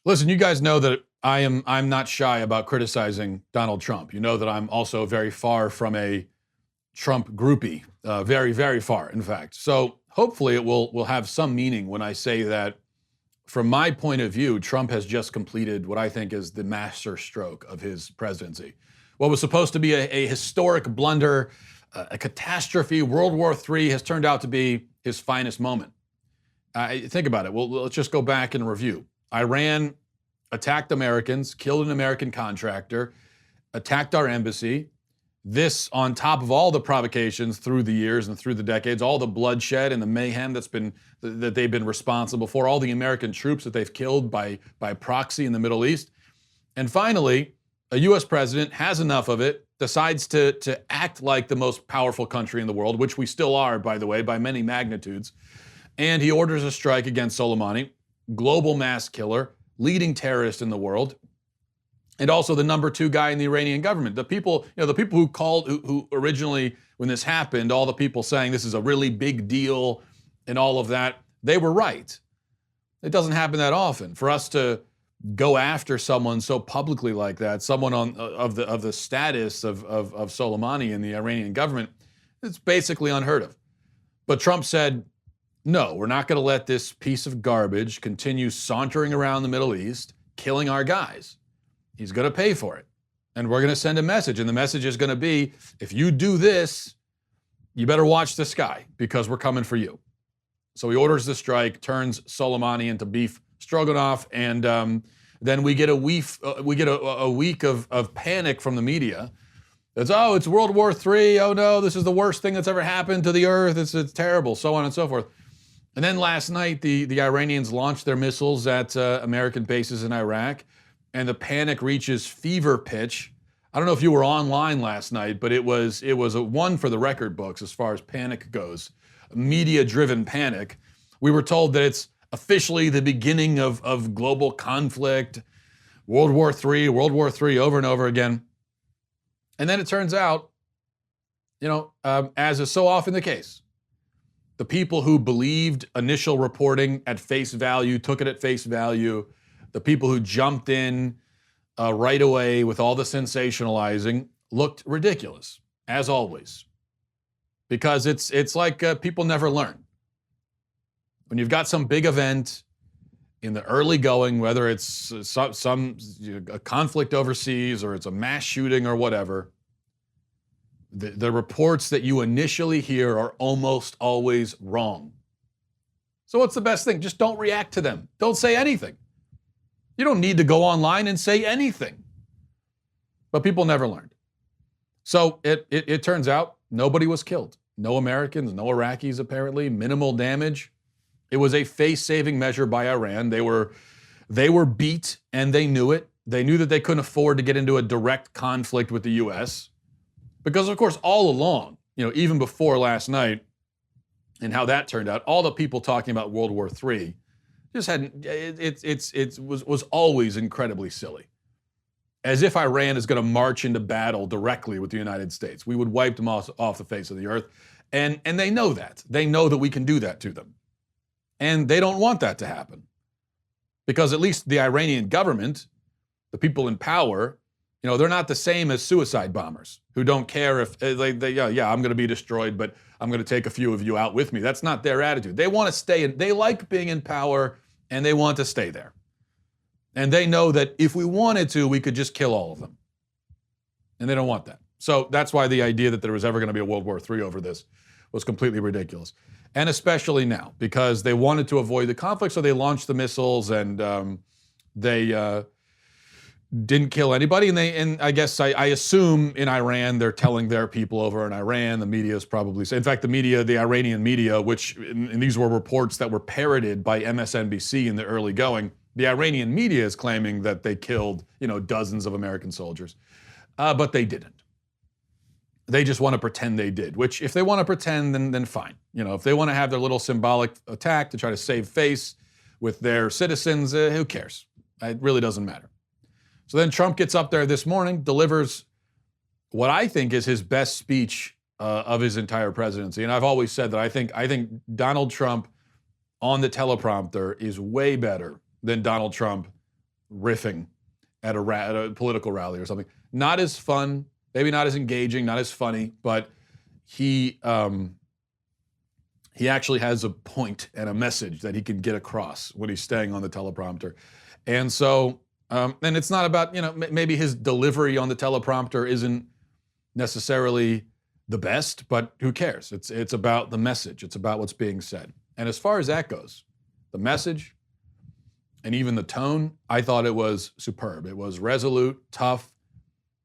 Listen, you guys know that I'm not shy about criticizing Donald Trump. You know that I'm also very far from a Trump groupie, very, very far, in fact. So hopefully it will have some meaning when I say that, from my point of view, Trump has just completed what I think is the masterstroke of his presidency. What was supposed to be a historic blunder, a catastrophe, World War III, has turned out to be his finest moment. Think about it. Well, let's just go back and review. Iran attacked Americans, killed an American contractor, attacked our embassy. This on top of all the provocations through the years and through the decades, all the bloodshed and the mayhem that they've been responsible for, all the American troops that they've killed by proxy in the Middle East. And finally, a US president has enough of it, decides to act like the most powerful country in the world, which we still are, by the way, by many magnitudes. And he orders a strike against Soleimani, global mass killer, leading terrorist in the world, and also the number 2 guy in the Iranian government. The people who originally, when this happened, all the people saying this is a really big deal and all of that, they were right. It doesn't happen that often. For us to go after someone so publicly like that, someone of the status of Soleimani in the Iranian government, it's basically unheard of. But Trump said, no, we're not going to let this piece of garbage continue sauntering around the Middle East, killing our guys. He's going to pay for it. And we're going to send a message. And the message is going to be, if you do this, you better watch the sky because we're coming for you. So he orders the strike, turns Soleimani into beef stroganoff, and then we get a week of panic from the media. It's World War III. Oh no, this is the worst thing that's ever happened to the earth. It's terrible, so on and so forth. And then last night, the Iranians launched their missiles at American bases in Iraq, and the panic reaches fever pitch. I don't know if you were online last night, but it was a one for the record books as far as panic goes. Media-driven panic. We were told that it's officially the beginning of global conflict, World War III over and over again. And then it turns out, as is so often the case, the people who believed initial reporting at face value, took it at face value, the people who jumped in right away with all the sensationalizing looked ridiculous, as always. Because it's like people never learn. When you've got some big event in the early going, whether it's a conflict overseas or it's a mass shooting or whatever, the reports that you initially hear are almost always wrong. So what's the best thing? Just don't react to them. Don't say anything. You don't need to go online and say anything. But people never learned. So it turns out nobody was killed. No Americans, no Iraqis apparently, minimal damage. It was a face-saving measure by Iran. They were beat and they knew it. They knew that they couldn't afford to get into a direct conflict with the US. Because of course, all along, even before last night and how that turned out, all the people talking about World War III just was always incredibly silly. As if Iran is going to march into battle directly with the United States. We would wipe them off the face of the earth. And they know that. They know that we can do that to them. And they don't want that to happen. Because at least the Iranian government, the people in power, they're not the same as suicide bombers who don't care if, I'm going to be destroyed, but I'm going to take a few of you out with me. That's not their attitude. They want to stay in, they like being in power and they want to stay there. And they know that if we wanted to, we could just kill all of them. And they don't want that. So that's why the idea that there was ever going to be a World War III over this was completely ridiculous. And especially now, because they wanted to avoid the conflict, so they launched the missiles and they didn't kill anybody. And I guess I assume in Iran, they're telling their people over in Iran, the media is probably, in fact, the Iranian media, which, and these were reports that were parroted by MSNBC in the early going, the Iranian media is claiming that they killed, dozens of American soldiers, but they didn't. They just want to pretend they did, which if they want to pretend, then fine. If they want to have their little symbolic attack to try to save face with their citizens, who cares? It really doesn't matter. So then Trump gets up there this morning, delivers what I think is his best speech of his entire presidency. And I've always said that I think Donald Trump on the teleprompter is way better than Donald Trump riffing at a political rally or something. Not as fun, maybe not as engaging, not as funny, but he actually has a point and a message that he can get across when he's staying on the teleprompter. And so, and it's not about, maybe his delivery on the teleprompter isn't necessarily the best, but who cares? It's about the message. It's about what's being said. And as far as that goes, the message and even the tone, I thought it was superb. It was resolute, tough,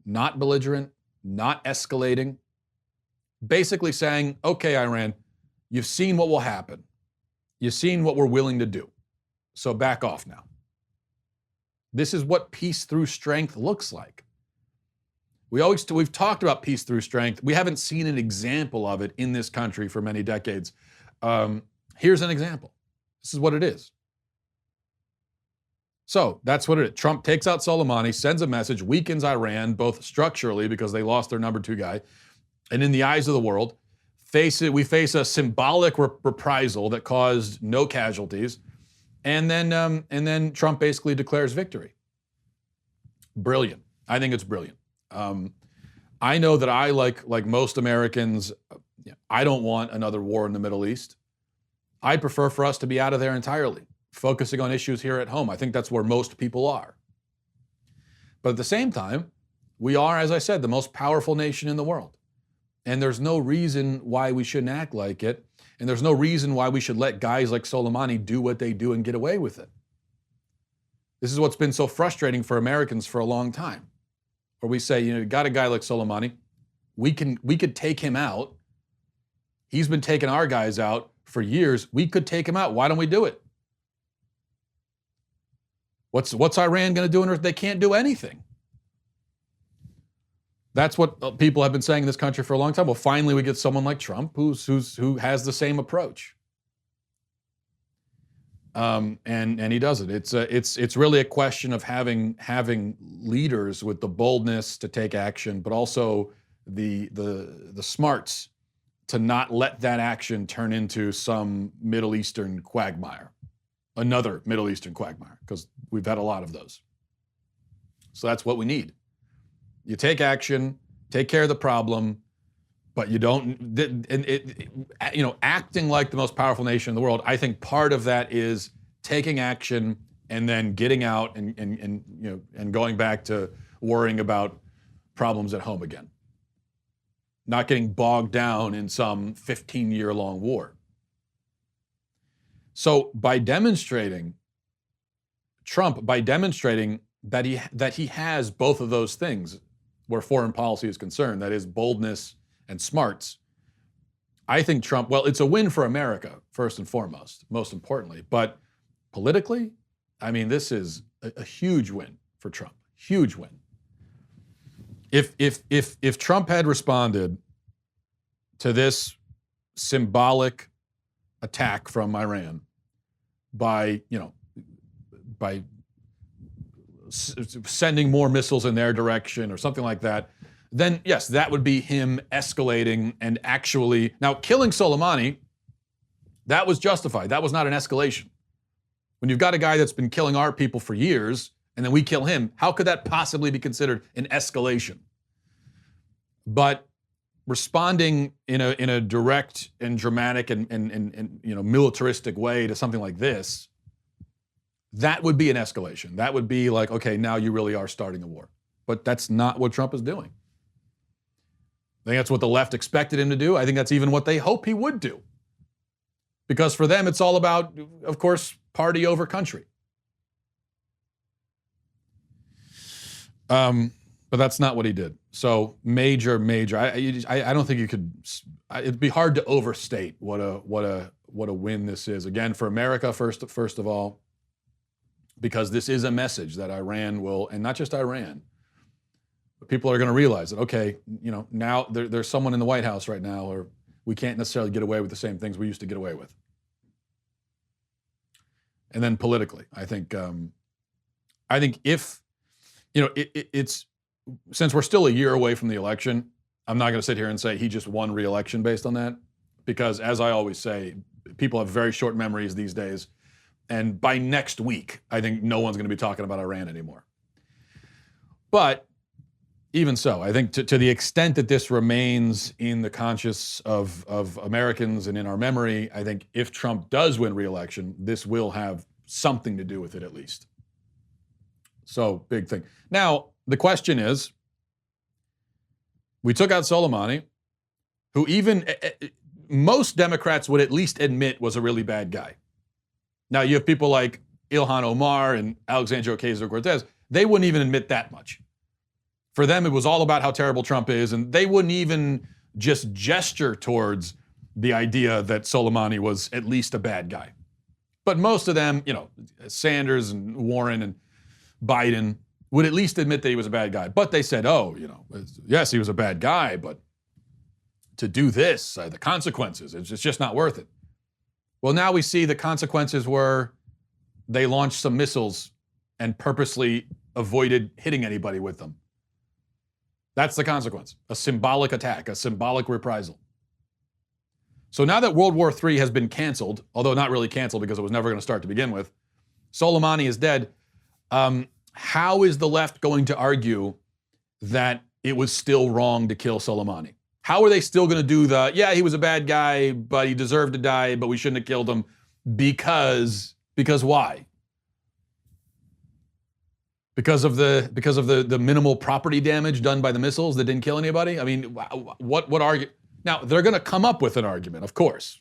not belligerent, not escalating. Basically saying, okay, Iran, you've seen what will happen. You've seen what we're willing to do. So back off now. This is what peace through strength looks like. We've talked about peace through strength. We haven't seen an example of it in this country for many decades. Here's an example. This is what it is. So that's what it is. Trump takes out Soleimani, sends a message, weakens Iran, both structurally because they lost their number 2 guy, and in the eyes of the world, we face a symbolic reprisal that caused no casualties, and then Trump basically declares victory. Brilliant. I think it's brilliant. I know that I, like most Americans, I don't want another war in the Middle East. I prefer for us to be out of there entirely, focusing on issues here at home. I think that's where most people are. But at the same time, we are, as I said, the most powerful nation in the world. And there's no reason why we shouldn't act like it. And there's no reason why we should let guys like Soleimani do what they do and get away with it. This is what's been so frustrating for Americans for a long time. Where we say, you got a guy like Soleimani, we could take him out. He's been taking our guys out for years. We could take him out. Why don't we do it? What's Iran going to do? They can't do anything. That's what people have been saying in this country for a long time. Well, finally we get someone like Trump who has the same approach. And he does it. It's really a question of having leaders with the boldness to take action, but also the smarts to not let that action turn into some Middle Eastern quagmire, another Middle Eastern quagmire, because we've had a lot of those. So that's what we need. You take action, take care of the problem, but you don't, acting like the most powerful nation in the world. I think part of that is taking action and then getting out and going back to worrying about problems at home again. Not getting bogged down in some 15-year-long war. So by demonstrating that he has both of those things where foreign policy is concerned, that is boldness and smarts, I think Trump, well, it's a win for America, first and foremost, most importantly. But politically, I mean, this is a huge win for Trump. Huge win. If Trump had responded to this symbolic attack from Iran by sending more missiles in their direction or something like that, then yes, that would be him escalating and actually, now killing Soleimani, that was justified. That was not an escalation. When you've got a guy that's been killing our people for years and then we kill him, how could that possibly be considered an escalation? But responding in a direct and dramatic and militaristic way to something like this, that would be an escalation. That would be like, okay, now you really are starting a war. But that's not what Trump is doing. I think that's what the left expected him to do. I think that's even what they hope he would do. Because for them, it's all about, of course, party over country. But that's not what he did. So major. I don't think you could. It'd be hard to overstate what a win this is. Again, for America, first of all, because this is a message that Iran will, and not just Iran, but people are going to realize that, okay, now there's someone in the White House right now, or we can't necessarily get away with the same things we used to get away with. And then politically, I think if, it's, since we're still a year away from the election, I'm not going to sit here and say he just won re-election based on that, because as I always say, people have very short memories these days. And by next week, I think no one's going to be talking about Iran anymore. But even so, I think to the extent that this remains in the conscious of Americans and in our memory, I think if Trump does win re-election, this will have something to do with it at least. So, big thing. Now, the question is, we took out Soleimani, who even most Democrats would at least admit was a really bad guy. Now, you have people like Ilhan Omar and Alexandria Ocasio-Cortez. They wouldn't even admit that much. For them, it was all about how terrible Trump is, and they wouldn't even just gesture towards the idea that Soleimani was at least a bad guy. But most of them, Sanders and Warren and Biden would at least admit that he was a bad guy. But they said, yes, he was a bad guy, but to do this, the consequences, it's just not worth it. Well, now we see the consequences were they launched some missiles and purposely avoided hitting anybody with them. That's the consequence, a symbolic attack, a symbolic reprisal. So now that World War III has been canceled, although not really canceled because it was never going to start to begin with, Soleimani is dead. How is the left going to argue that it was still wrong to kill Soleimani? How are they still going to do he was a bad guy, but he deserved to die, but we shouldn't have killed him because why? Because of the minimal property damage done by the missiles that didn't kill anybody? I mean, what argument? Now, they're going to come up with an argument, of course,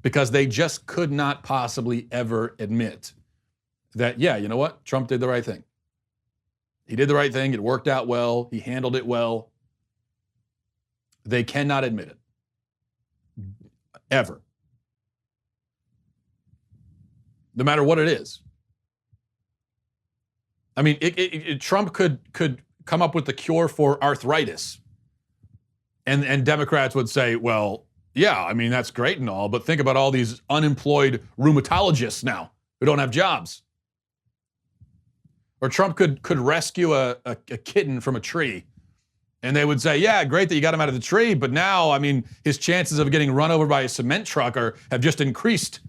because they just could not possibly ever admit that, you know what? Trump did the right thing. He did the right thing. It worked out well. He handled it well. They cannot admit it. Ever. No matter what it is. I mean, Trump could come up with the cure for arthritis. And Democrats would say, well, yeah, I mean, that's great and all, but think about all these unemployed rheumatologists now who don't have jobs. Or Trump could rescue a kitten from a tree. And they would say, yeah, great that you got him out of the tree, but now, I mean, his chances of getting run over by a cement truck have just increased.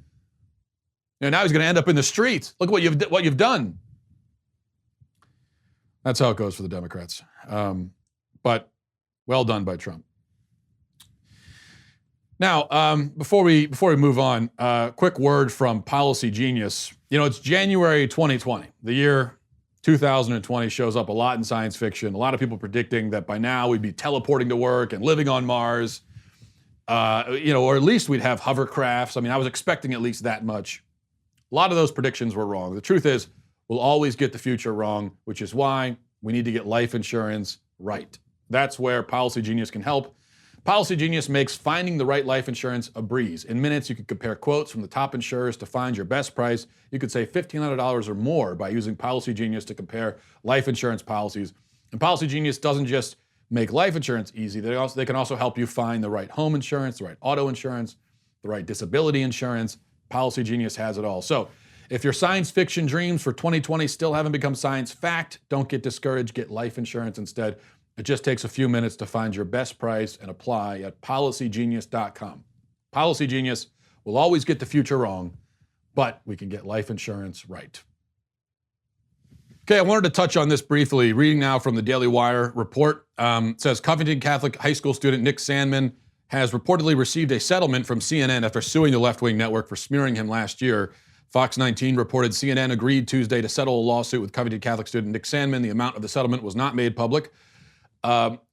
And now he's going to end up in the street. Look what you've done. That's how it goes for the Democrats. But well done by Trump. Now, before we move on, quick word from Policy Genius. It's January 2020. The year 2020 shows up a lot in science fiction. A lot of people predicting that by now we'd be teleporting to work and living on Mars, or at least we'd have hovercrafts. I mean, I was expecting at least that much. A lot of those predictions were wrong. The truth is, we'll always get the future wrong, which is why we need to get life insurance right. That's where Policy Genius can help. Policy Genius makes finding the right life insurance a breeze. In minutes, you can compare quotes from the top insurers to find your best price. You could save $1,500 or more by using Policy Genius to compare life insurance policies. And Policy Genius doesn't just make life insurance easy. They can also help you find the right home insurance, the right auto insurance, the right disability insurance. Policy Genius has it all. So if your science fiction dreams for 2020 still haven't become science fact, don't get discouraged. Get life insurance instead. It just takes a few minutes to find your best price and apply at policygenius.com. Policy Genius will always get the future wrong, but we can get life insurance right. Okay, I wanted to touch on this briefly. Reading now from the Daily Wire report. It says Covington Catholic high school student Nick Sandmann has reportedly received a settlement from CNN after suing the left-wing network for smearing him last year. Fox 19 reported CNN agreed Tuesday to settle a lawsuit with Covington Catholic student Nick Sandmann. The amount of the settlement was not made public.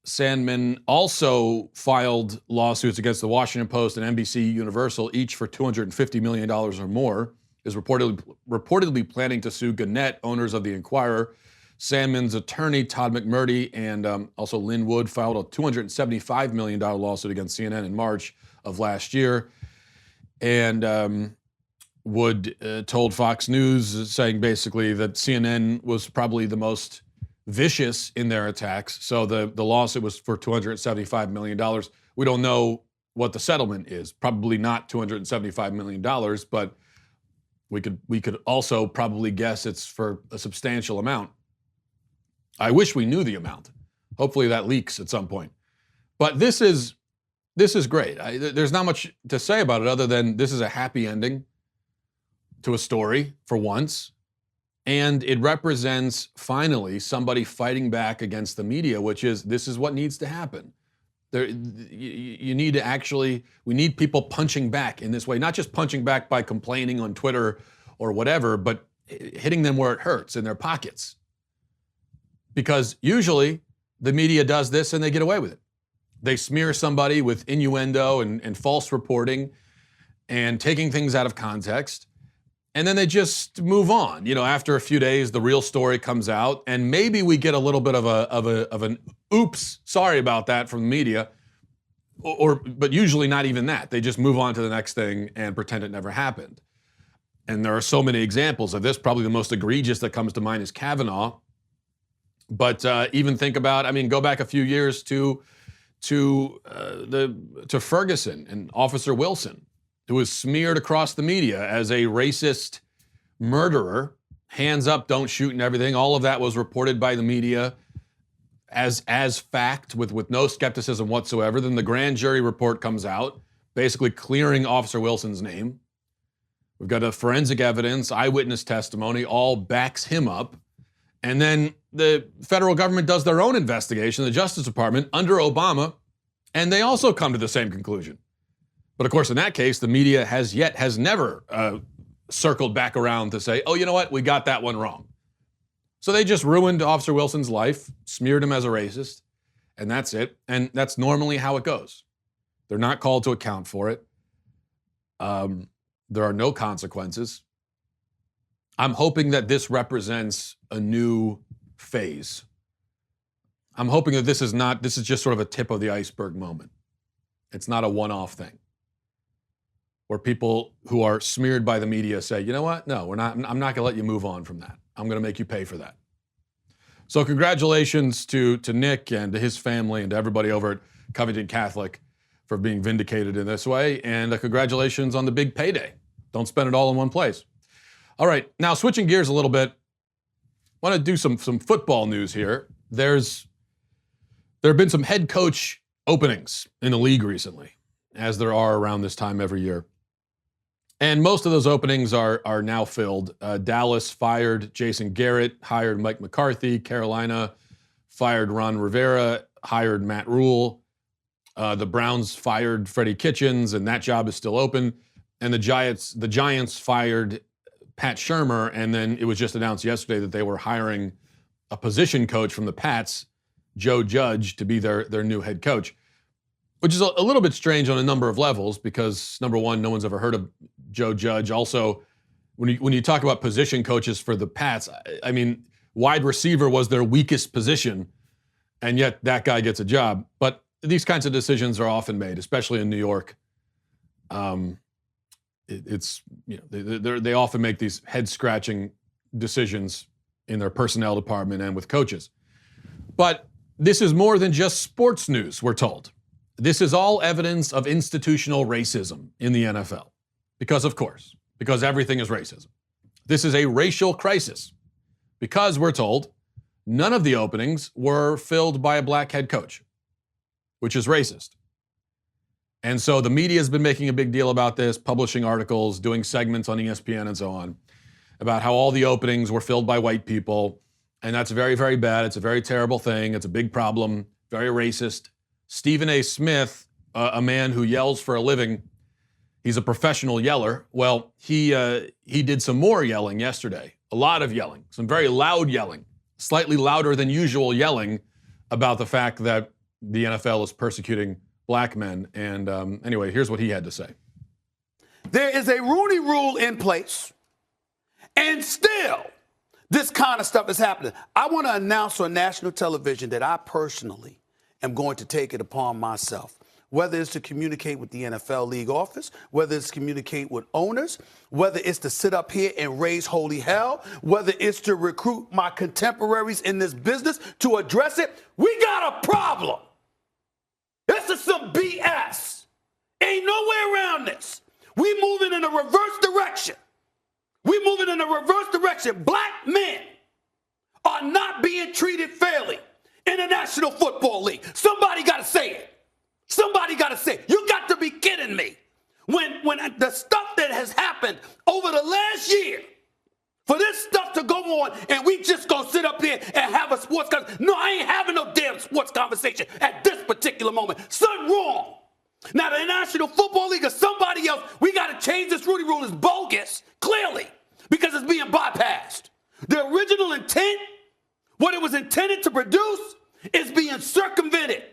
Sandman also filed lawsuits against the Washington Post and NBC Universal, each for $250 million or more, is reportedly planning to sue Gannett, owners of the Inquirer. Sandman's attorney, Todd McMurdy, and also Lynn Wood filed a $275 million lawsuit against CNN in March of last year. And Wood told Fox News, saying basically that CNN was probably the most vicious in their attacks. So the lawsuit was for $275 million. We don't know what the settlement is. Probably not $275 million, but we could also probably guess it's for a substantial amount. I wish we knew the amount. Hopefully that leaks at some point. But this is great. There's not much to say about it other than this is a happy ending. to a story for once. And it represents, finally, somebody fighting back against the media, which is, this is what needs to happen. You need to actually, we need people punching back in this way, not just punching back by complaining on Twitter or whatever, but hitting them where it hurts, in their pockets. Because usually the media does this and they get away with it. They smear somebody with innuendo and false reporting and taking things out of context. And then they just move on. You know, after a few days, the real story comes out, and maybe we get a little bit of an oops, sorry about that from the media, but usually not even that. They just move on to the next thing and pretend it never happened. And there are so many examples of this. Probably the most egregious that comes to mind is Kavanaugh. But even think about, I mean, go back a few years to Ferguson and Officer Wilson, who was smeared across the media as a racist murderer. Hands up, don't shoot and everything. All of that was reported by the media as fact with no skepticism whatsoever. Then the grand jury report comes out, basically clearing Officer Wilson's name. We've got a forensic evidence, eyewitness testimony, all backs him up. And then the federal government does their own investigation, the Justice Department, under Obama, and they also come to the same conclusion. But of course, in that case, the media has never circled back around to say, oh, you know what, we got that one wrong. So they just ruined Officer Wilson's life, smeared him as a racist, and that's it. And that's normally how it goes. They're not called to account for it. There are no consequences. I'm hoping that this represents a new phase. I'm hoping that this is just sort of a tip of the iceberg moment. It's not a one-off thing where people who are smeared by the media say, you know what? No, I'm not going to let you move on from that. I'm going to make you pay for that. So congratulations to Nick and to his family and to everybody over at Covington Catholic for being vindicated in this way. And congratulations on the big payday. Don't spend it all in one place. All right, now switching gears a little bit, I want to do some football news here. There have been some head coach openings in the league recently, as there are around this time every year. And most of those openings are now filled. Dallas fired Jason Garrett, hired Mike McCarthy. Carolina fired Ron Rivera, hired Matt Rule. The Browns fired Freddie Kitchens, and that job is still open. And the Giants fired Pat Shurmur, and then it was just announced yesterday that they were hiring a position coach from the Pats, Joe Judge, to be their new head coach, which is a little bit strange on a number of levels because, number one, no one's ever heard of Joe Judge. Also, when you talk about position coaches for the Pats, I mean, wide receiver was their weakest position, and yet that guy gets a job. But these kinds of decisions are often made, especially in New York. They often make these head-scratching decisions in their personnel department and with coaches. But this is more than just sports news, we're told. This is all evidence of institutional racism in the NFL. Because, of course, because everything is racism. This is a racial crisis. Because, we're told, none of the openings were filled by a black head coach, which is racist. And so the media has been making a big deal about this, publishing articles, doing segments on ESPN and so on, about how all the openings were filled by white people. And that's very, very bad. It's a very terrible thing. It's a big problem, very racist. Stephen A. Smith, a man who yells for a living, he's a professional yeller. Well, he did some more yelling yesterday, a lot of yelling, some very loud yelling, slightly louder than usual yelling about the fact that the NFL is persecuting black men. And anyway, here's what he had to say. There is a Rooney Rule in place, and still this kind of stuff is happening. I want to announce on national television that I personally am going to take it upon myself, whether it's to communicate with the NFL league office, whether it's to communicate with owners, whether it's to sit up here and raise holy hell, whether it's to recruit my contemporaries in this business to address it. We got a problem. This is some BS. Ain't no way around this. We moving in a reverse direction. We moving in a reverse direction. Black men are not being treated fairly in the National Football League. Somebody got to say it. Somebody got to say it. You got to be kidding me. When the stuff stuff that has happened over the last year, for this stuff to go on and we just gonna sit up here and have a sports conversation. No, I ain't having no damn sports conversation at this particular moment. Something wrong. Now, the National Football League or somebody else, we got to change this Rudy rule. It's bogus, clearly, because it's being bypassed. The original intent, what it was intended to produce, is being circumvented.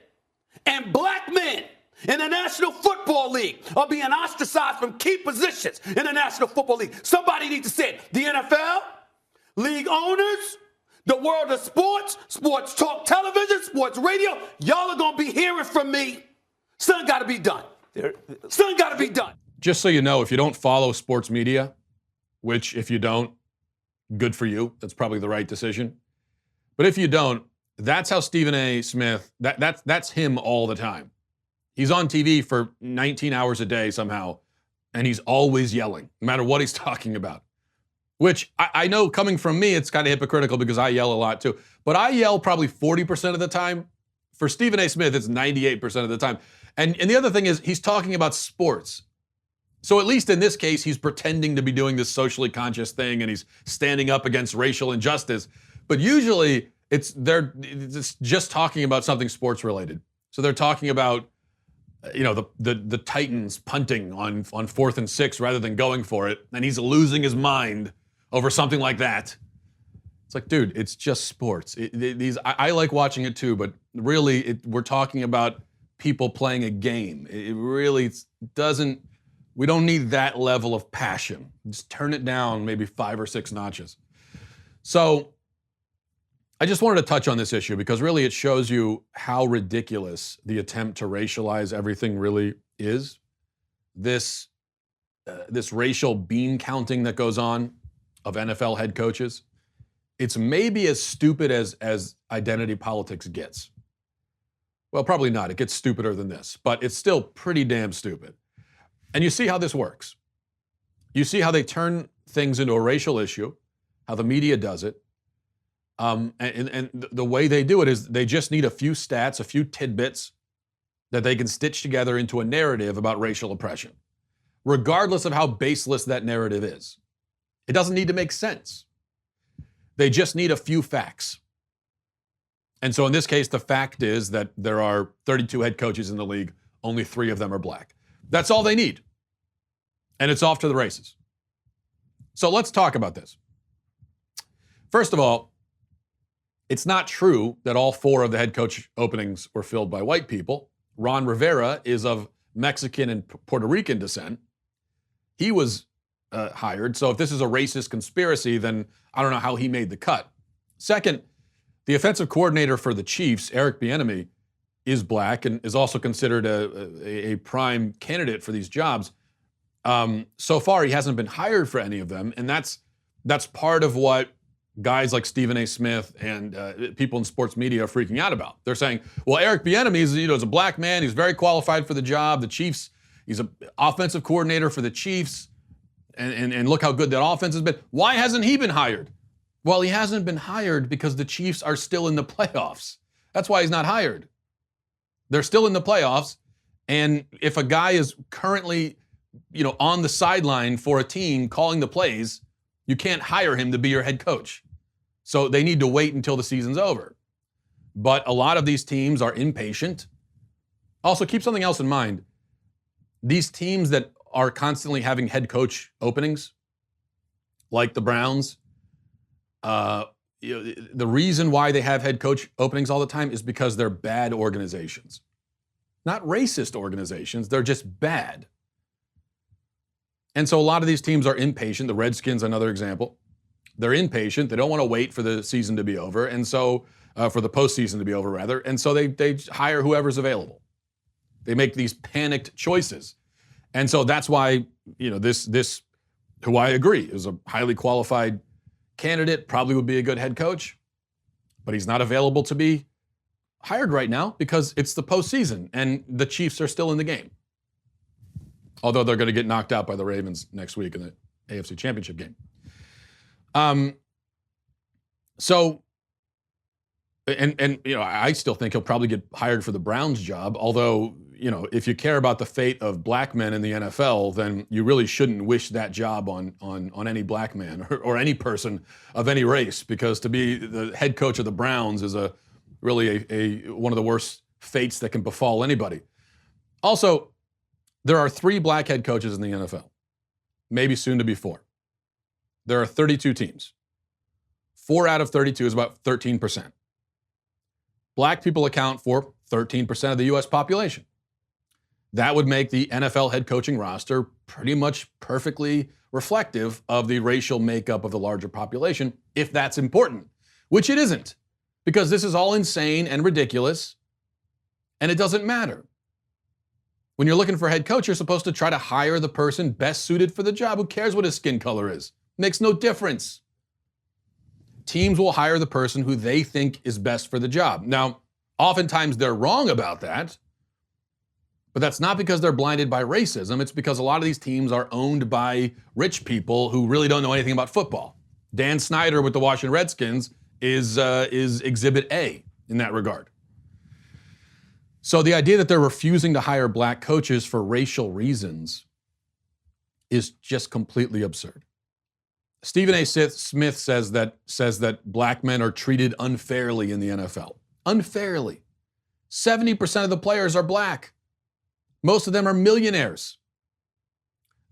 And black men in the National Football League are being ostracized from key positions in the National Football League. Somebody needs to say it. The NFL, league owners, the world of sports, sports talk television, sports radio, y'all are going to be hearing from me. Something got to be done. Something got to be done. Just so you know, if you don't follow sports media, which if you don't, good for you. That's probably the right decision. But if you don't, that's how Stephen A. Smith, that's him all the time. He's on TV for 19 hours a day somehow, and he's always yelling, no matter what he's talking about. Which I know coming from me, it's kind of hypocritical because I yell a lot too. But I yell probably 40% of the time. For Stephen A. Smith, it's 98% of the time. And the other thing is he's talking about sports. So at least in this case, he's pretending to be doing this socially conscious thing and he's standing up against racial injustice. But usually it's just talking about something sports related. So they're talking about, you know, the Titans punting on 4th and 6 rather than going for it. And he's losing his mind over something like that. It's like, dude, it's just sports. I like watching it too, but really we're talking about people playing a game. It really doesn't, we don't need that level of passion. Just turn it down maybe 5 or 6 notches. So I just wanted to touch on this issue because really it shows you how ridiculous the attempt to racialize everything really is. This racial bean counting that goes on of NFL head coaches, it's maybe as stupid as identity politics gets. Well, probably not. It gets stupider than this, but it's still pretty damn stupid. And you see how this works. You see how they turn things into a racial issue, how the media does it. And the way they do it is they just need a few stats, a few tidbits that they can stitch together into a narrative about racial oppression, regardless of how baseless that narrative is. It doesn't need to make sense. They just need a few facts. And so in this case, the fact is that there are 32 head coaches in the league. Only 3 of them are black. That's all they need. And it's off to the races. So let's talk about this. First of all, it's not true that all 4 of the head coach openings were filled by white people. Ron Rivera is of Mexican and Puerto Rican descent. He was hired. So if this is a racist conspiracy, then I don't know how he made the cut. Second, the offensive coordinator for the Chiefs, Eric Bieniemy, is black and is also considered a prime candidate for these jobs. So far, he hasn't been hired for any of them, and that's part of what guys like Stephen A. Smith and people in sports media are freaking out about. They're saying, well, Eric Bieniemy is a black man. He's very qualified for the job. The Chiefs, he's an offensive coordinator for the Chiefs, and look how good that offense has been. Why hasn't he been hired? Well, he hasn't been hired because the Chiefs are still in the playoffs. That's why he's not hired. They're still in the playoffs, and if a guy is currently, on the sideline for a team calling the plays, you can't hire him to be your head coach. So they need to wait until the season's over. But a lot of these teams are impatient. Also, keep something else in mind. These teams that are constantly having head coach openings, like the Browns, the reason why they have head coach openings all the time is because they're bad organizations. Not racist organizations, they're just bad. And so a lot of these teams are impatient. The Redskins, another example. They're impatient. They don't want to wait for the season to be over. And so, for the postseason to be over, rather. And so they hire whoever's available. They make these panicked choices. And so that's why, this, who I agree, is a highly qualified candidate, probably would be a good head coach, but he's not available to be hired right now because it's the postseason and the Chiefs are still in the game. Although they're going to get knocked out by the Ravens next week in the AFC Championship game. I still think he'll probably get hired for the Browns job, although, if you care about the fate of black men in the NFL, then you really shouldn't wish that job on any black man or any person of any race, because to be the head coach of the Browns is really one of the worst fates that can befall anybody. Also, there are 3 black head coaches in the NFL, maybe soon to be 4. There are 32 teams. 4 out of 32 is about 13%. Black people account for 13% of the U.S. population. That would make the NFL head coaching roster pretty much perfectly reflective of the racial makeup of the larger population, if that's important, which it isn't, because this is all insane and ridiculous, and it doesn't matter. When you're looking for a head coach, you're supposed to try to hire the person best suited for the job. Who cares what his skin color is? Makes no difference. Teams will hire the person who they think is best for the job. Now, oftentimes they're wrong about that, but that's not because they're blinded by racism. It's because a lot of these teams are owned by rich people who really don't know anything about football. Dan Snyder with the Washington Redskins is Exhibit A in that regard. So the idea that they're refusing to hire black coaches for racial reasons is just completely absurd. Stephen A. Smith says that black men are treated unfairly in the NFL. Unfairly. 70% of the players are black. Most of them are millionaires.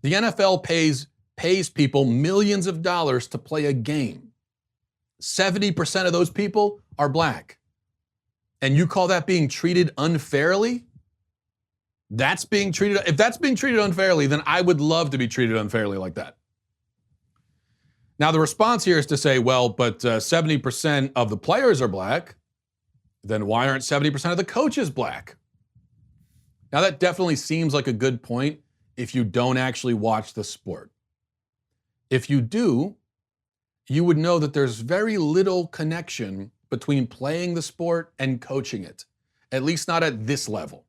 The NFL pays people millions of dollars to play a game. 70% of those people are black. And you call that being treated unfairly? If that's being treated unfairly, then I would love to be treated unfairly like that. Now, the response here is to say, well, but 70% of the players are black. Then why aren't 70% of the coaches black? Now, that definitely seems like a good point if you don't actually watch the sport. If you do, you would know that there's very little connection between playing the sport and coaching it, at least not at this level.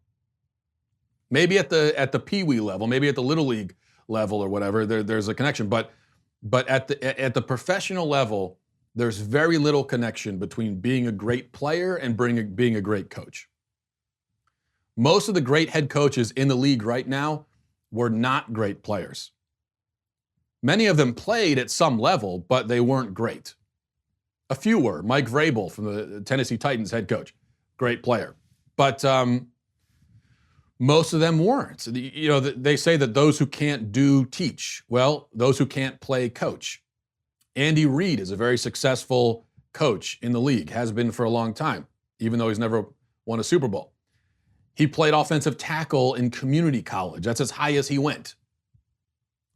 Maybe at the Pee-wee level, maybe at the Little League level or whatever, there's a connection. But at the professional level, there's very little connection between being a great player and being a great coach. Most of the great head coaches in the league right now were not great players. Many of them played at some level, but they weren't great. A few were. Mike Vrabel from the Tennessee Titans, head coach, great player. But most of them weren't. They say that those who can't do, teach. Well, those who can't play, coach. Andy Reid is a very successful coach in the league, has been for a long time, even though he's never won a Super Bowl. He played offensive tackle in community college. That's as high as he went.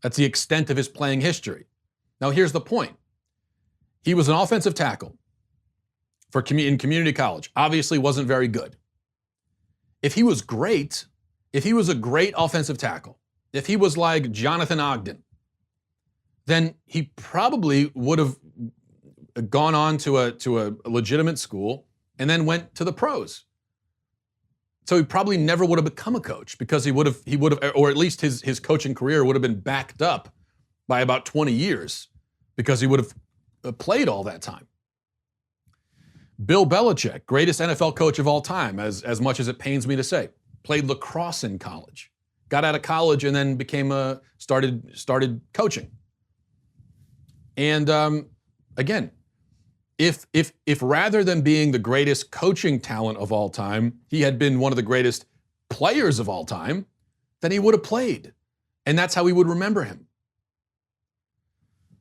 That's the extent of his playing history. Now, here's the point. He was an offensive tackle in community college. Obviously wasn't very good. If he was great, if he was a great offensive tackle, if he was like Jonathan Ogden, then he probably would have gone on to a legitimate school and then went to the pros. So he probably never would have become a coach, because he would have, or at least his coaching career would have been backed up by about 20 years, because he would have played all that time. Bill Belichick, greatest NFL coach of all time, as much as it pains me to say, played lacrosse in college, got out of college and then started coaching. And again, if rather than being the greatest coaching talent of all time, he had been one of the greatest players of all time, then he would have played. And that's how we would remember him.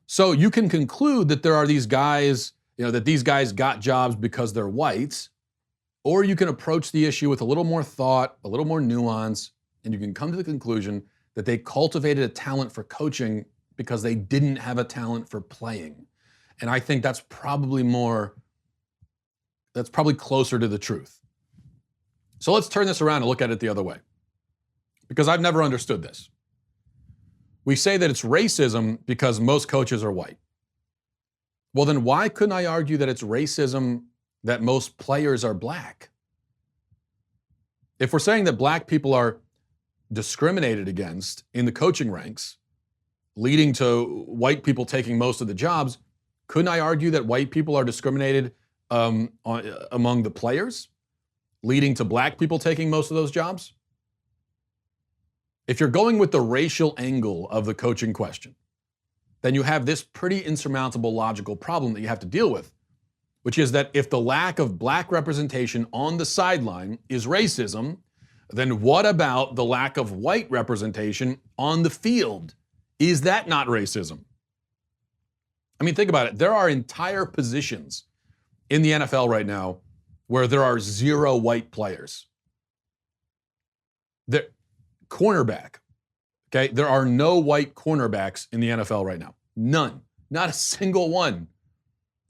So you can conclude that there are these guys, that these guys got jobs because they're white, or you can approach the issue with a little more thought, a little more nuance, and you can come to the conclusion that they cultivated a talent for coaching because they didn't have a talent for playing. And I think that's probably closer to the truth. So let's turn this around and look at it the other way, because I've never understood this. We say that it's racism because most coaches are white. Well, then why couldn't I argue that it's racism that most players are black? If we're saying that black people are discriminated against in the coaching ranks, leading to white people taking most of the jobs, couldn't I argue that white people are discriminated among the players, leading to black people taking most of those jobs? If you're going with the racial angle of the coaching question, then you have this pretty insurmountable logical problem that you have to deal with, which is that if the lack of black representation on the sideline is racism, then what about the lack of white representation on the field? Is that not racism? I mean, think about it. There are entire positions in the NFL right now where there are 0 white players. Cornerback, okay? There are no white cornerbacks in the NFL right now. None. Not a single one.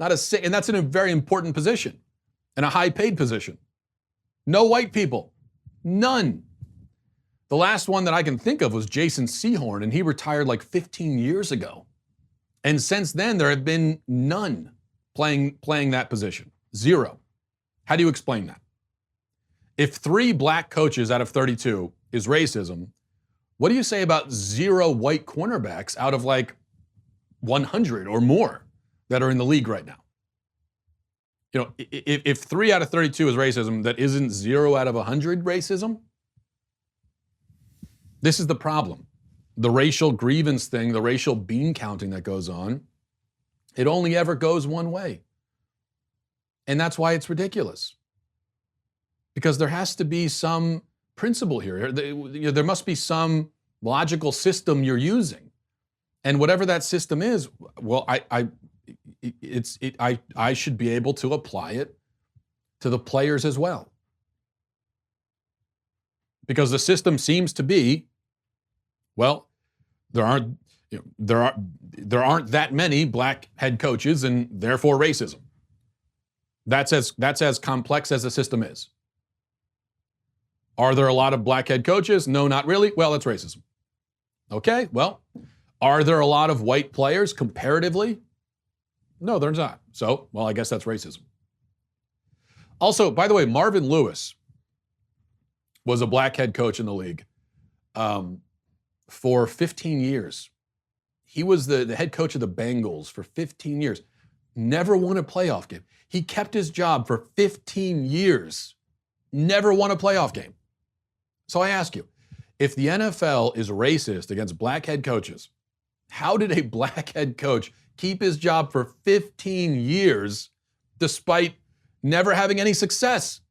And that's in a very important position and a high-paid position. No white people. None. The last one that I can think of was Jason Sehorn, and he retired like 15 years ago. And since then, there have been none playing that position. 0. How do you explain that? If 3 black coaches out of 32 is racism, what do you say about 0 white cornerbacks out of like 100 or more that are in the league right now? You know, if 3 out of 32 is racism, that isn't 0 out of 100 racism? This is the problem. The racial grievance thing, the racial bean counting that goes on, it only ever goes one way. And that's why it's ridiculous. Because there has to be some principle here. There must be some logical system you're using. And whatever that system is, well, I should be able to apply it to the players as well. Because the system seems to be, well, there aren't that many black head coaches, and therefore racism. That's as complex as the system is. Are there a lot of black head coaches? No, not really. Well, that's racism. Okay, well, are there a lot of white players comparatively? No, there's not. So, well, I guess that's racism. Also, by the way, Marvin Lewis was a black head coach in the league for 15 years. He was the head coach of the Bengals for 15 years. Never won a playoff game. He kept his job for 15 years. Never won a playoff game. So I ask you, if the NFL is racist against black head coaches, how did a black head coach keep his job for 15 years despite never having any success?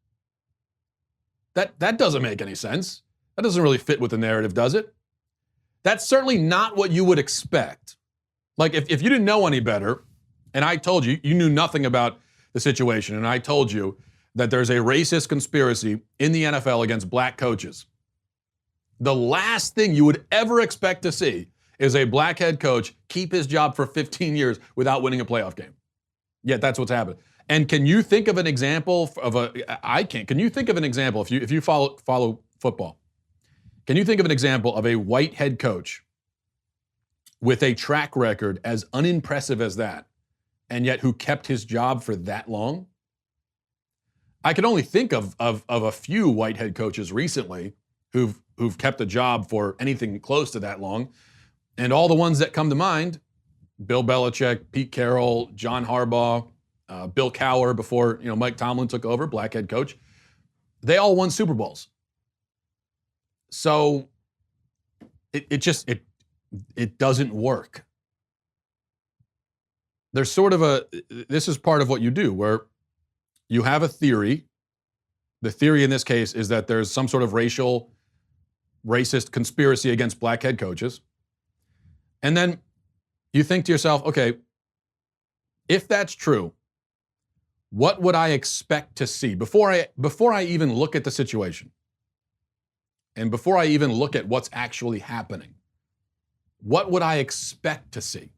That doesn't make any sense. That doesn't really fit with the narrative, does it? That's certainly not what you would expect. Like if you didn't know any better, and I told you, you knew nothing about the situation, and I told you that there's a racist conspiracy in the NFL against black coaches, the last thing you would ever expect to see is a black head coach keep his job for 15 years without winning a playoff game. Yet that's what's happened. And can you think of an example of I can't. Can you think of an example, if you follow football, can you think of an example of a white head coach with a track record as unimpressive as that, and yet who kept his job for that long? I can only think of a few white head coaches recently who've kept a job for anything close to that long. And all the ones that come to mind, Bill Belichick, Pete Carroll, John Harbaugh, Bill Cowher before Mike Tomlin took over, black head coach, they all won Super Bowls. So it doesn't work. There's sort of this is part of what you do, where you have a theory. The theory in this case is that there's some sort of racist conspiracy against black head coaches. And then you think to yourself, okay, if that's true, what would I expect to see before I even look at the situation? And before I even look at what's actually happening, what would I expect to see?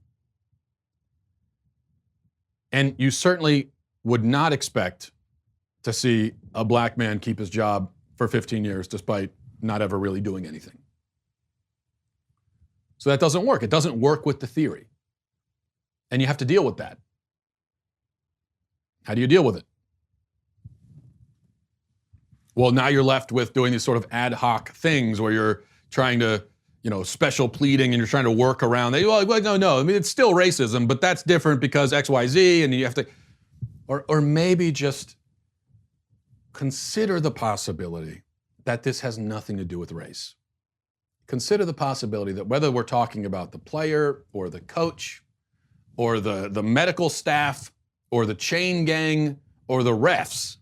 And you certainly would not expect to see a black man keep his job for 15 years despite not ever really doing anything. So that doesn't work. It doesn't work with the theory. And you have to deal with that. How do you deal with it? Well, now you're left with doing these sort of ad hoc things where you're trying to, special pleading, and you're trying to work around that. Well, no. I mean, it's still racism, but that's different because X, Y, Z, and you have to, or maybe just consider the possibility that this has nothing to do with race. consider the possibility that whether we're talking about the player or the coach or the medical staff or the chain gang or the refs,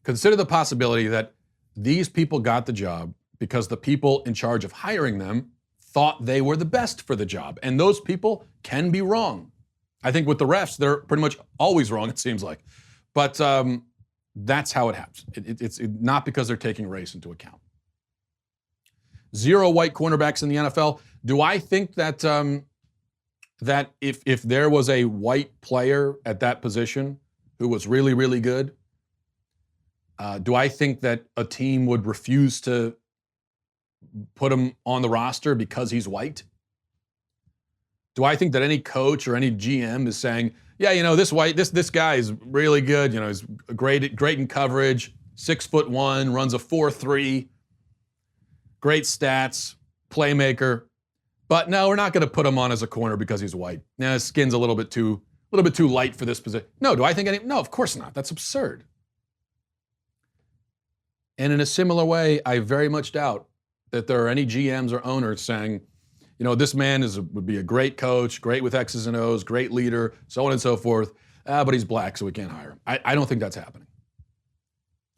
consider the possibility that these people got the job because the people in charge of hiring them thought they were the best for the job. And those people can be wrong. I think with the refs, they're pretty much always wrong, it seems like. But that's how it happens. It's not because they're taking race into account. 0 white cornerbacks in the NFL. Do I think that that if there was a white player at that position who was really, really good, do I think that a team would refuse to put him on the roster because he's white? Do I think that any coach or any GM is saying, yeah, this guy is really good, he's great in coverage, 6'1", runs a 4.3, great stats, playmaker, but no, we're not going to put him on as a corner because he's white. Now his skin's a little bit too light for this position. No, do I think no, of course not. That's absurd. And in a similar way, I very much doubt that there are any GMs or owners saying, this man would be a great coach, great with X's and O's, great leader, so on and so forth, but he's black, so we can't hire him. I don't think that's happening.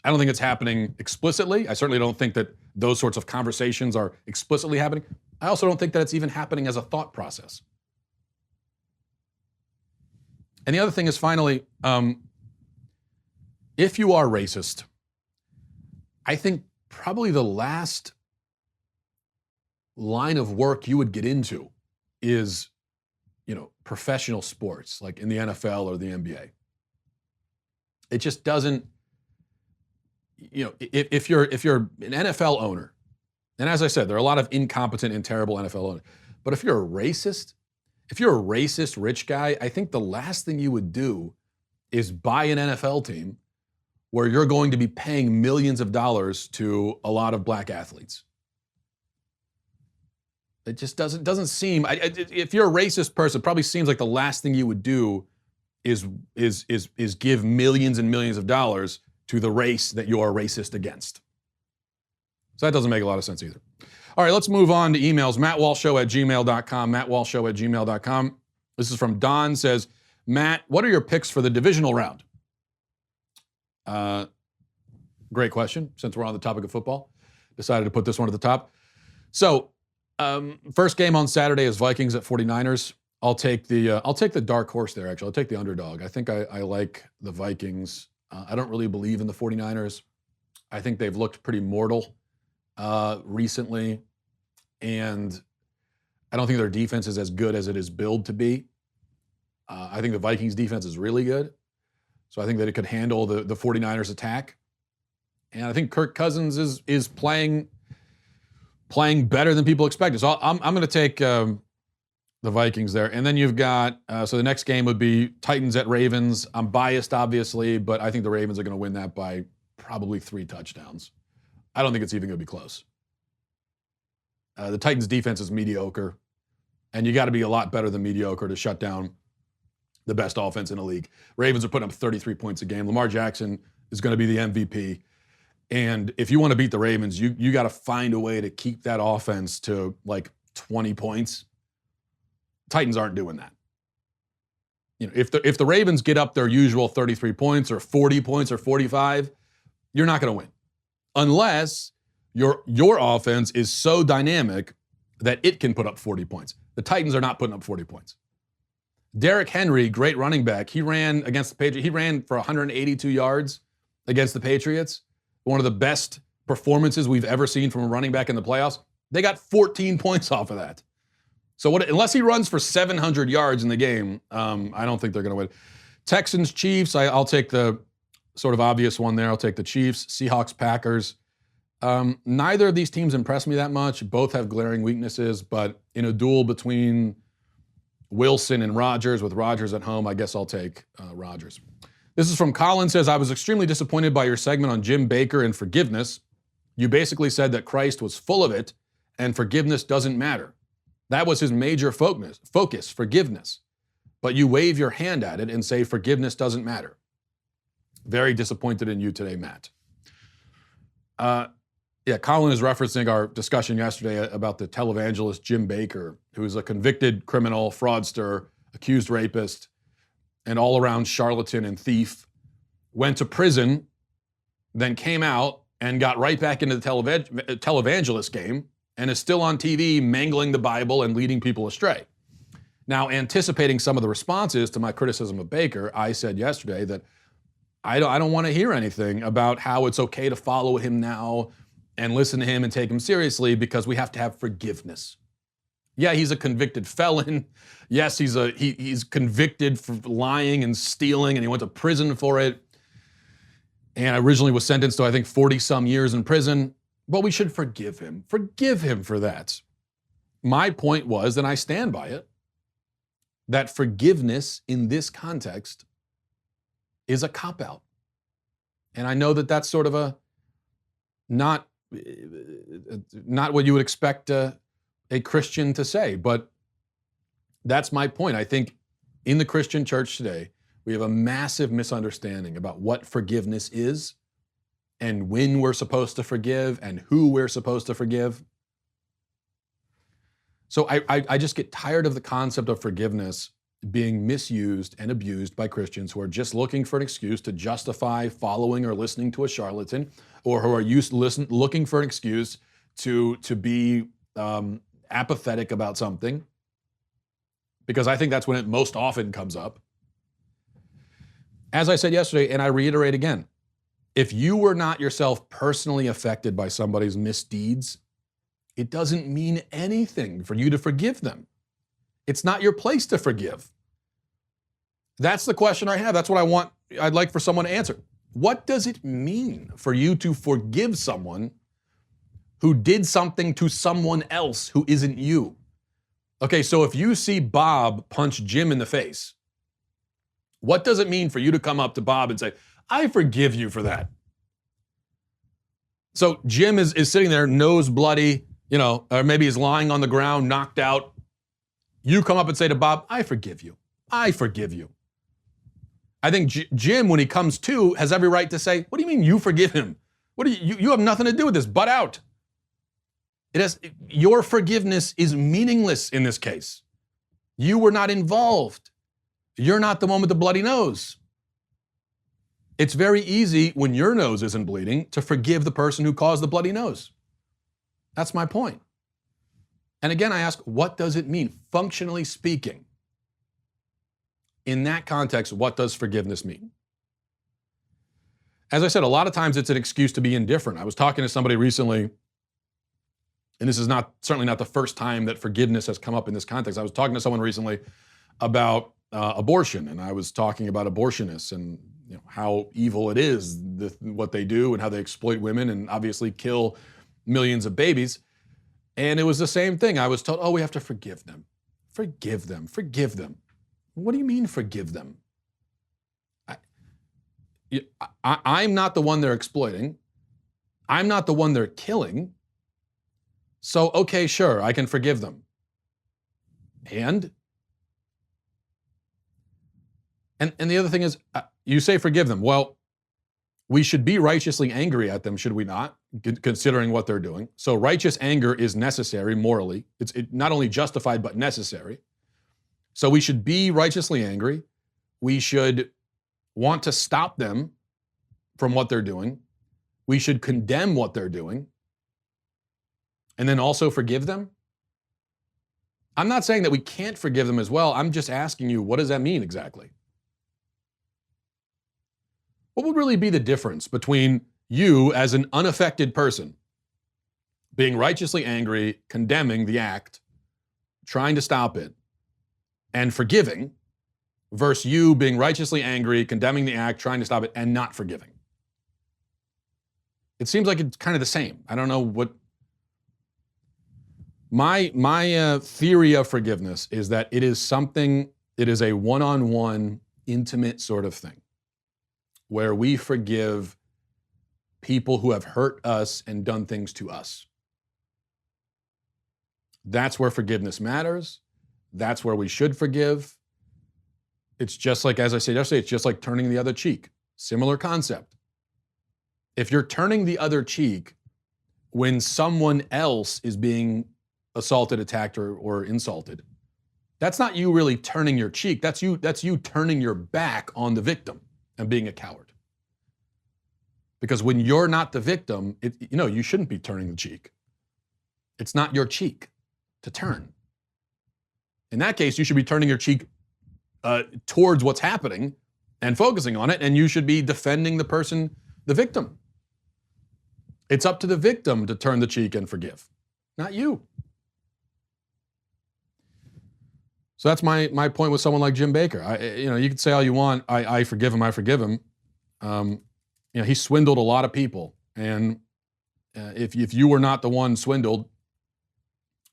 I don't think it's happening explicitly. I certainly don't think that those sorts of conversations are explicitly happening. I also don't think that it's even happening as a thought process. And the other thing is, finally, if you are racist, I think probably the last line of work you would get into is, professional sports, like in the NFL or the NBA. It just doesn't, if you're an NFL owner, and as I said, there are a lot of incompetent and terrible NFL owners, but if you're a racist rich guy, I think the last thing you would do is buy an NFL team where you're going to be paying millions of dollars to a lot of black athletes. It just doesn't seem. If you're a racist person, it probably seems like the last thing you would do is give millions and millions of dollars to the race that you are racist against. So that doesn't make a lot of sense either. All right, let's move on to emails. MattWalshShow@gmail.com. MattWalshShow@gmail.com. This is from Don. Says, Matt, what are your picks for the divisional round? Great question. Since we're on the topic of football, decided to put this one at the top. So, first game on Saturday is Vikings at 49ers. I'll take the dark horse there, actually. I'll take the underdog. I think I like the Vikings. I don't really believe in the 49ers. I think they've looked pretty mortal recently, and I don't think their defense is as good as it is billed to be. I think the Vikings defense is really good, so I think that it could handle the 49ers attack. And I think Kirk Cousins is playing better than people expected. So I'm going to take the Vikings there. And then you've got, so the next game would be Titans at Ravens. I'm biased, obviously, but I think the Ravens are going to win that by probably 3 touchdowns. I don't think it's even going to be close. The Titans defense is mediocre, and you got to be a lot better than mediocre to shut down the best offense in the league. Ravens are putting up 33 points a game. Lamar Jackson is going to be the MVP. And if you want to beat the Ravens, you got to find a way to keep that offense to like 20 points. Titans aren't doing that. If the Ravens get up their usual 33 points or 40 points or 45, you're not going to win. Unless your offense is so dynamic that it can put up 40 points. The Titans are not putting up 40 points. Derrick Henry, great running back, he ran against the Patriots. He ran for 182 yards against the Patriots. One of the best performances we've ever seen from a running back in the playoffs. They got 14 points off of that. So unless he runs for 700 yards in the game, I don't think they're going to win. Texans, Chiefs, I'll take the sort of obvious one there. I'll take the Chiefs. Seahawks, Packers. Neither of these teams impress me that much. Both have glaring weaknesses, but in a duel between Wilson and Rodgers, with Rodgers at home, I guess I'll take Rodgers. This is from Colin. Says, I was extremely disappointed by your segment on Jim Bakker and forgiveness. You basically said that Christ was full of it and forgiveness doesn't matter. That was his major focus, forgiveness. But you wave your hand at it and say forgiveness doesn't matter. Very disappointed in you today, Matt. Yeah, Colin is referencing our discussion yesterday about the televangelist Jim Baker, who is a convicted criminal, fraudster, accused rapist, and all-around charlatan and thief, went to prison, then came out and got right back into the televangelist game and is still on TV mangling the Bible and leading people astray. Now, anticipating some of the responses to my criticism of Baker, I said yesterday that I don't want to hear anything about how it's okay to follow him now and listen to him and take him seriously because we have to have forgiveness. Yeah, he's a convicted felon. Yes, he's convicted for lying and stealing, and he went to prison for it. And originally was sentenced to, I think, 40-some years in prison. But we should forgive him. Forgive him for that. My point was, and I stand by it, that forgiveness in this context is a cop-out. And I know that that's sort of not what you would expect a Christian to say, but that's my point. I think in the Christian church today, we have a massive misunderstanding about what forgiveness is and when we're supposed to forgive and who we're supposed to forgive. So I just get tired of the concept of forgiveness being misused and abused by Christians who are just looking for an excuse to justify following or listening to a charlatan, or who are looking for an excuse to be apathetic about something, because I think that's when it most often comes up. As I said yesterday, and I reiterate again, if you were not yourself personally affected by somebody's misdeeds, it doesn't mean anything for you to forgive them. It's not your place to forgive. That's the question I have. That's what I'd like for someone to answer. What does it mean for you to forgive someone who did something to someone else who isn't you? Okay, so if you see Bob punch Jim in the face, what does it mean for you to come up to Bob and say, I forgive you for that? So Jim is sitting there, nose bloody, or maybe he's lying on the ground, knocked out. You come up and say to Bob, I forgive you. I forgive you. I think Jim, when he comes to, has every right to say, what do you mean you forgive him? What do you have nothing to do with this, butt out. Your forgiveness is meaningless in this case. You were not involved. You're not the one with the bloody nose. It's very easy when your nose isn't bleeding to forgive the person who caused the bloody nose. That's my point. And again, I ask, what does it mean, functionally speaking? In that context, what does forgiveness mean? As I said, a lot of times it's an excuse to be indifferent. I was talking to somebody recently, and this is certainly not the first time that forgiveness has come up in this context. I was talking to someone recently about abortion, and I was talking about abortionists and how evil it is, what they do and how they exploit women and obviously kill millions of babies. And it was the same thing. I was told, we have to forgive them. Forgive them. Forgive them. What do you mean forgive them? I'm not the one they're exploiting. I'm not the one they're killing. So, okay, sure, I can forgive them. And the other thing is, you say forgive them. Well, we should be righteously angry at them, should we not, considering what they're doing? So righteous anger is necessary morally. It's not only justified, but necessary. So we should be righteously angry. We should want to stop them from what they're doing. We should condemn what they're doing. And then also forgive them. I'm not saying that we can't forgive them as well. I'm just asking you, what does that mean exactly? What would really be the difference between you as an unaffected person being righteously angry, condemning the act, trying to stop it, and forgiving, versus you being righteously angry, condemning the act, trying to stop it, and not forgiving? It seems like it's kind of the same. I don't know what... My theory of forgiveness is that it is a one-on-one, intimate sort of thing, where we forgive people who have hurt us and done things to us. That's where forgiveness matters. That's where we should forgive. It's just like, as I said yesterday, it's just like turning the other cheek. Similar concept. If you're turning the other cheek when someone else is being assaulted, attacked, or insulted, that's not you really turning your cheek. That's you turning your back on the victim and being a coward. Because when you're not the victim, you shouldn't be turning the cheek. It's not your cheek to turn. In that case, you should be turning your cheek towards what's happening and focusing on it, and you should be defending the victim. It's up to the victim to turn the cheek and forgive, not you. So that's my point with someone like Jim Baker. You can say all you want. I forgive him. I forgive him. He swindled a lot of people, and if you were not the one swindled,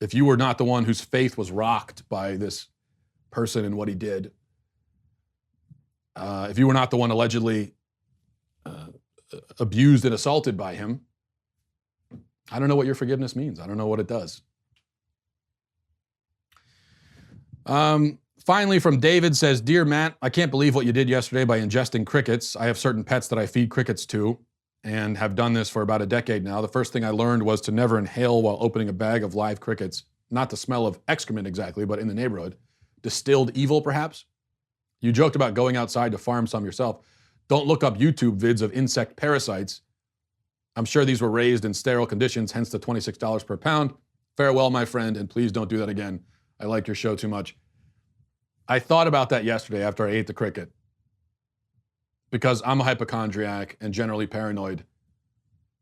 if you were not the one whose faith was rocked by this person and what he did, if you were not the one allegedly abused and assaulted by him, I don't know what your forgiveness means. I don't know what it does. Finally, from David says, "Dear Matt, I can't believe what you did yesterday by ingesting crickets. I have certain pets that I feed crickets to and have done this for about a decade now. The first thing I learned was to never inhale while opening a bag of live crickets. Not the smell of excrement exactly, but in the neighborhood. Distilled evil, perhaps? You joked about going outside to farm some yourself. Don't look up YouTube vids of insect parasites. I'm sure these were raised in sterile conditions, hence the $26 per pound. Farewell, my friend, and please don't do that again. I like your show too much." I thought about that yesterday after I ate the cricket, because I'm a hypochondriac and generally paranoid.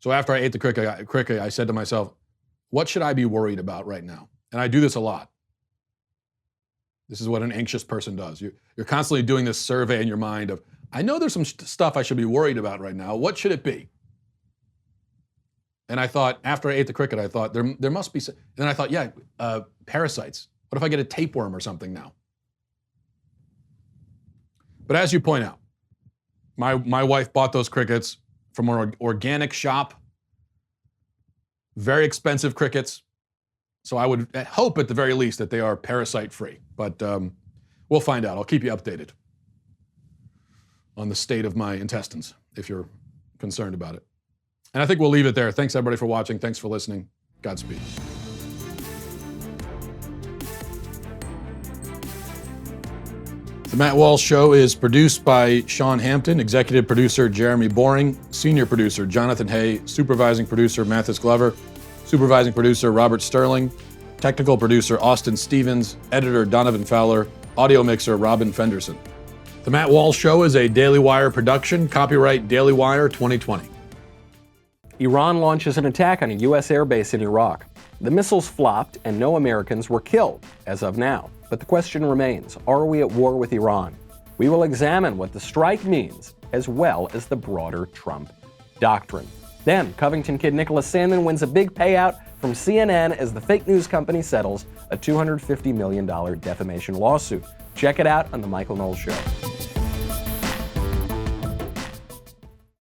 So after I ate the cricket, I said to myself, what should I be worried about right now? And I do this a lot. This is what an anxious person does. You're constantly doing this survey in your mind of, I know there's some stuff I should be worried about right now. What should it be? And I thought, after I ate the cricket, I thought, there must be some. And then I thought, parasites. What if I get a tapeworm or something now? But as you point out, my wife bought those crickets from an organic shop. Very expensive crickets. So I would hope at the very least that they are parasite-free. But we'll find out. I'll keep you updated on the state of my intestines if you're concerned about it. And I think we'll leave it there. Thanks, everybody, for watching. Thanks for listening. Godspeed. The Matt Walsh Show is produced by Sean Hampton, executive producer Jeremy Boring, senior producer Jonathan Hay, supervising producer Mathis Glover, supervising producer Robert Sterling, technical producer Austin Stevens, editor Donovan Fowler, audio mixer Robin Fenderson. The Matt Walsh Show is a Daily Wire production, copyright Daily Wire 2020. Iran launches an attack on a U.S. airbase in Iraq. The missiles flopped and no Americans were killed, as of now. But the question remains, are we at war with Iran? We will examine what the strike means, as well as the broader Trump doctrine. Then, Covington kid Nick Sandmann wins a big payout from CNN as the fake news company settles a $250 million defamation lawsuit. Check it out on The Michael Knowles Show.